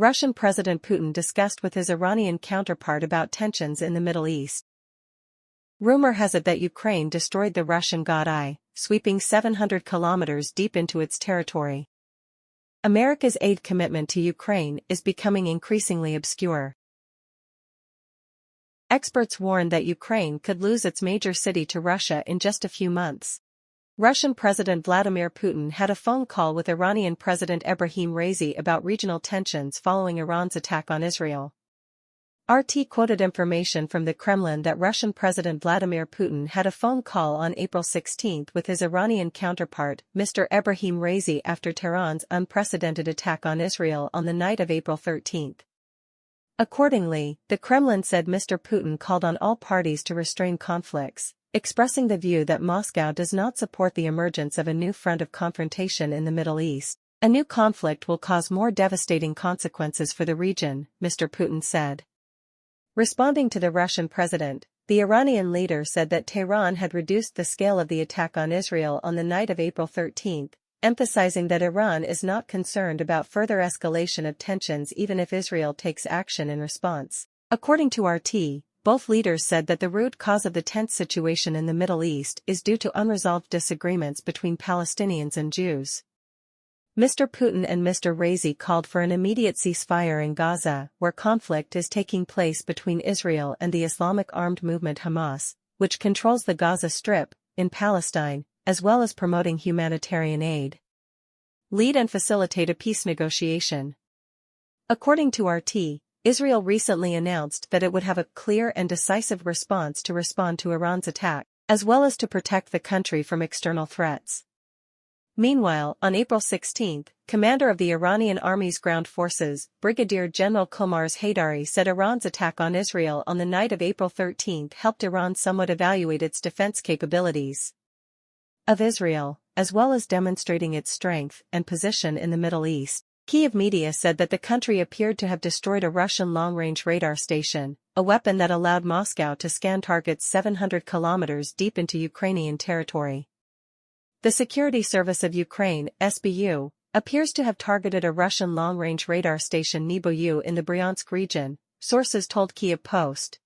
Russian President Putin discussed with his Iranian counterpart about tensions in the Middle East. Rumor has it that Ukraine destroyed the Russian God Eye, sweeping 700 kilometers deep into its territory. America's aid commitment to Ukraine is becoming increasingly obscure. Experts warn that Ukraine could lose its major city to Russia in just a few months. Russian President Vladimir Putin had a phone call with Iranian President Ebrahim Raisi about regional tensions following Iran's attack on Israel. RT quoted information from the Kremlin that Russian President Vladimir Putin had a phone call on April 16 with his Iranian counterpart, Mr. Ebrahim Raisi, after Tehran's unprecedented attack on Israel on the night of April 13. Accordingly, the Kremlin said Mr. Putin called on all parties to restrain conflicts, expressing the view that Moscow does not support the emergence of a new front of confrontation in the Middle East. A new conflict will cause more devastating consequences for the region, Mr. Putin said. Responding to the Russian president, the Iranian leader said that Tehran had reduced the scale of the attack on Israel on the night of April 13, emphasizing that Iran is not concerned about further escalation of tensions even if Israel takes action in response. According to RT, both leaders said that the root cause of the tense situation in the Middle East is due to unresolved disagreements between Palestinians and Jews. Mr. Putin and Mr. Raisi called for an immediate ceasefire in Gaza, where conflict is taking place between Israel and the Islamic armed movement Hamas, which controls the Gaza Strip, in Palestine, as well as promoting humanitarian aid. Lead and facilitate a peace negotiation. According to RT, Israel recently announced that it would have a clear and decisive response to respond to Iran's attack, as well as to protect the country from external threats. Meanwhile, on April 16, commander of the Iranian Army's ground forces, Brigadier General Qomars Haidari, said Iran's attack on Israel on the night of April 13 helped Iran somewhat evaluate its defense capabilities of Israel, as well as demonstrating its strength and position in the Middle East. Kyiv media said that the country appeared to have destroyed a Russian long-range radar station, a weapon that allowed Moscow to scan targets 700 kilometers deep into Ukrainian territory. The Security Service of Ukraine, SBU, appears to have targeted a Russian long-range radar station Niboyu in the Bryansk region, sources told Kyiv Post.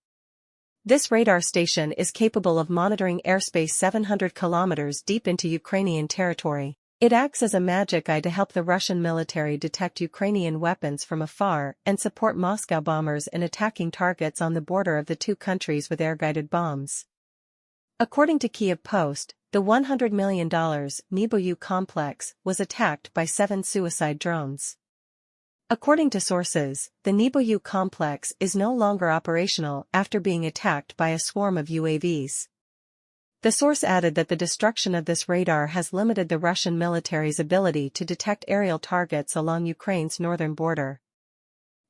This radar station is capable of monitoring airspace 700 kilometers deep into Ukrainian territory. It acts as a magic eye to help the Russian military detect Ukrainian weapons from afar and support Moscow bombers in attacking targets on the border of the two countries with air-guided bombs. According to Kyiv Post, the $100 million Niboyu complex was attacked by 7 suicide drones. According to sources, the Niboyu complex is no longer operational after being attacked by a swarm of UAVs. The source added that the destruction of this radar has limited the Russian military's ability to detect aerial targets along Ukraine's northern border.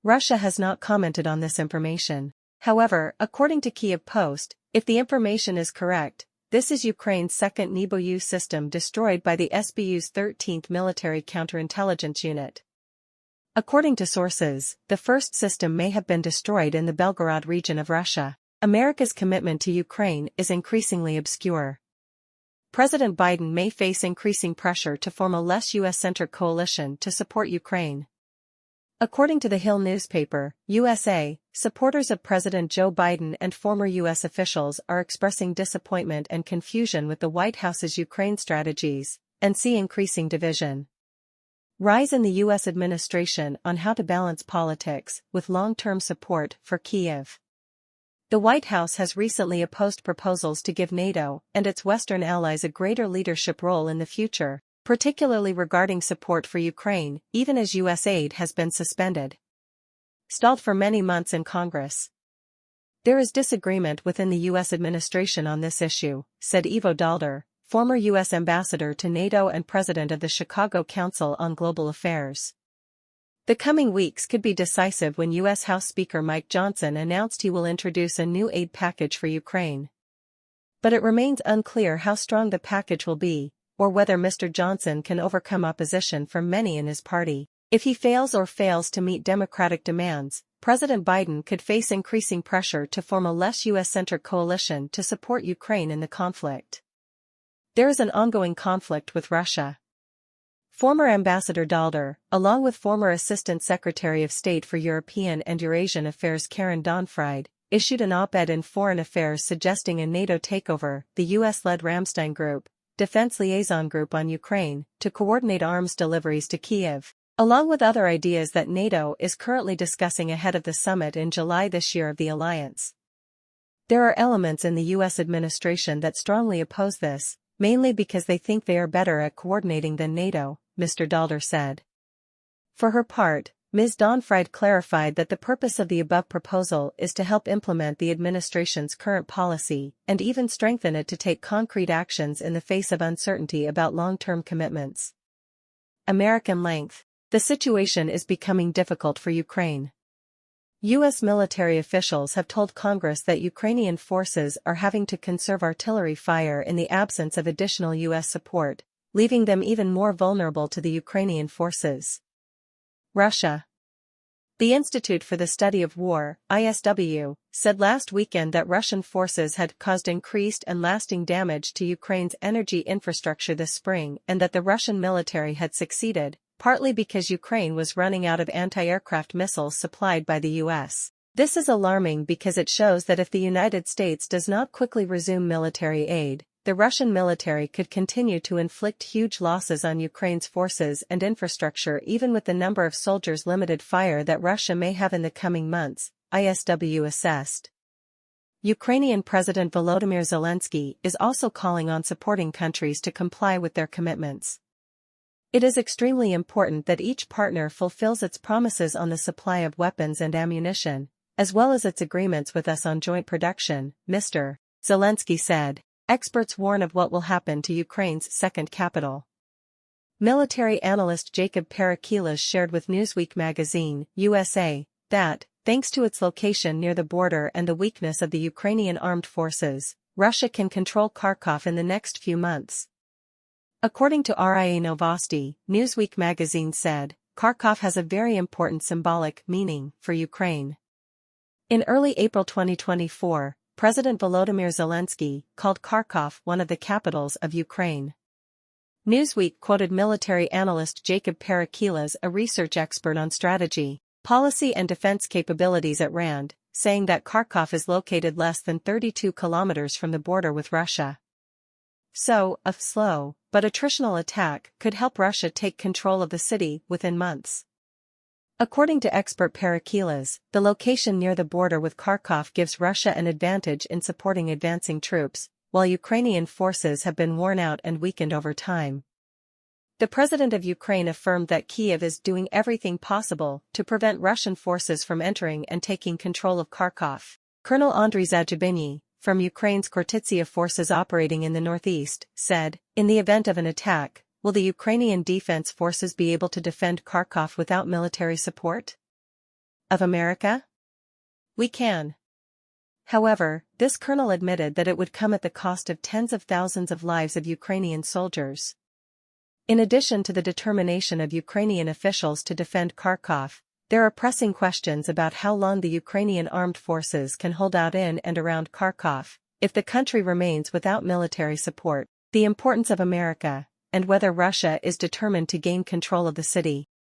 Russia has not commented on this information. However, according to Kyiv Post, if the information is correct, this is Ukraine's second Niboyu system destroyed by the SBU's 13th Military Counterintelligence Unit. According to sources, the first system may have been destroyed in the Belgorod region of Russia. America's commitment to Ukraine is increasingly obscure. President Biden may face increasing pressure to form a less U.S.-centered coalition to support Ukraine. According to the Hill newspaper, USA, supporters of President Joe Biden and former U.S. officials are expressing disappointment and confusion with the White House's Ukraine strategies, and see increasing division. Rise in the U.S. administration on how to balance politics with long-term support for Kyiv. The White House has recently opposed proposals to give NATO and its Western allies a greater leadership role in the future, particularly regarding support for Ukraine, even as U.S. aid has been suspended. Stalled for many months in Congress. There is disagreement within the U.S. administration on this issue, said Ivo Daalder, former U.S. ambassador to NATO and president of the Chicago Council on Global Affairs. The coming weeks could be decisive when U.S. House Speaker Mike Johnson announced he will introduce a new aid package for Ukraine. But it remains unclear how strong the package will be, or whether Mr. Johnson can overcome opposition from many in his party. If he fails to meet Democratic demands, President Biden could face increasing pressure to form a less U.S.-centered coalition to support Ukraine in the conflict. There is an ongoing conflict with Russia. Former Ambassador Dalder, along with former Assistant Secretary of State for European and Eurasian Affairs Karen Donfried, issued an op-ed in Foreign Affairs suggesting a NATO takeover, the US-led Ramstein Group, Defense Liaison Group on Ukraine, to coordinate arms deliveries to Kyiv, along with other ideas that NATO is currently discussing ahead of the summit in July this year of the alliance. There are elements in the US administration that strongly oppose this, mainly because they think they are better at coordinating than NATO, Mr. Dalder said. For her part, Ms. Donfried clarified that the purpose of the above proposal is to help implement the administration's current policy and even strengthen it to take concrete actions in the face of uncertainty about long-term commitments. American length. The situation is becoming difficult for Ukraine. U.S. military officials have told Congress that Ukrainian forces are having to conserve artillery fire in the absence of additional U.S. support, leaving them even more vulnerable to the Ukrainian forces. Russia. The Institute for the Study of War, ISW, said last weekend that Russian forces had caused increased and lasting damage to Ukraine's energy infrastructure this spring and that the Russian military had succeeded, partly because Ukraine was running out of anti-aircraft missiles supplied by the U.S. This is alarming because it shows that if the United States does not quickly resume military aid, the Russian military could continue to inflict huge losses on Ukraine's forces and infrastructure even with the number of soldiers limited fire that Russia may have in the coming months, ISW assessed. Ukrainian President Volodymyr Zelensky is also calling on supporting countries to comply with their commitments. It is extremely important that each partner fulfills its promises on the supply of weapons and ammunition, as well as its agreements with us on joint production, Mr. Zelensky said. Experts warn of what will happen to Ukraine's second capital. Military analyst Jacob Parakilas shared with Newsweek magazine, USA, that, thanks to its location near the border and the weakness of the Ukrainian armed forces, Russia can control Kharkov in the next few months. According to RIA Novosti, Newsweek magazine said, Kharkov has a very important symbolic meaning for Ukraine. In early April 2024, President Volodymyr Zelensky called Kharkov one of the capitals of Ukraine. Newsweek quoted military analyst Jacob Parakilas, a research expert on strategy, policy and defense capabilities at RAND, saying that Kharkov is located less than 32 kilometers from the border with Russia. So, a slow, but attritional attack could help Russia take control of the city within months. According to expert Parakilas, the location near the border with Kharkov gives Russia an advantage in supporting advancing troops, while Ukrainian forces have been worn out and weakened over time. The president of Ukraine affirmed that Kyiv is doing everything possible to prevent Russian forces from entering and taking control of Kharkov. Colonel Andriy Zajabinyi, from Ukraine's Khortytsia forces operating in the northeast, said, in the event of an attack, will the Ukrainian defense forces be able to defend Kharkov without military support? Of America? We can. However, this colonel admitted that it would come at the cost of tens of thousands of lives of Ukrainian soldiers. In addition to the determination of Ukrainian officials to defend Kharkov, there are pressing questions about how long the Ukrainian armed forces can hold out in and around Kharkov, if the country remains without military support, the importance of America, and whether Russia is determined to gain control of the city.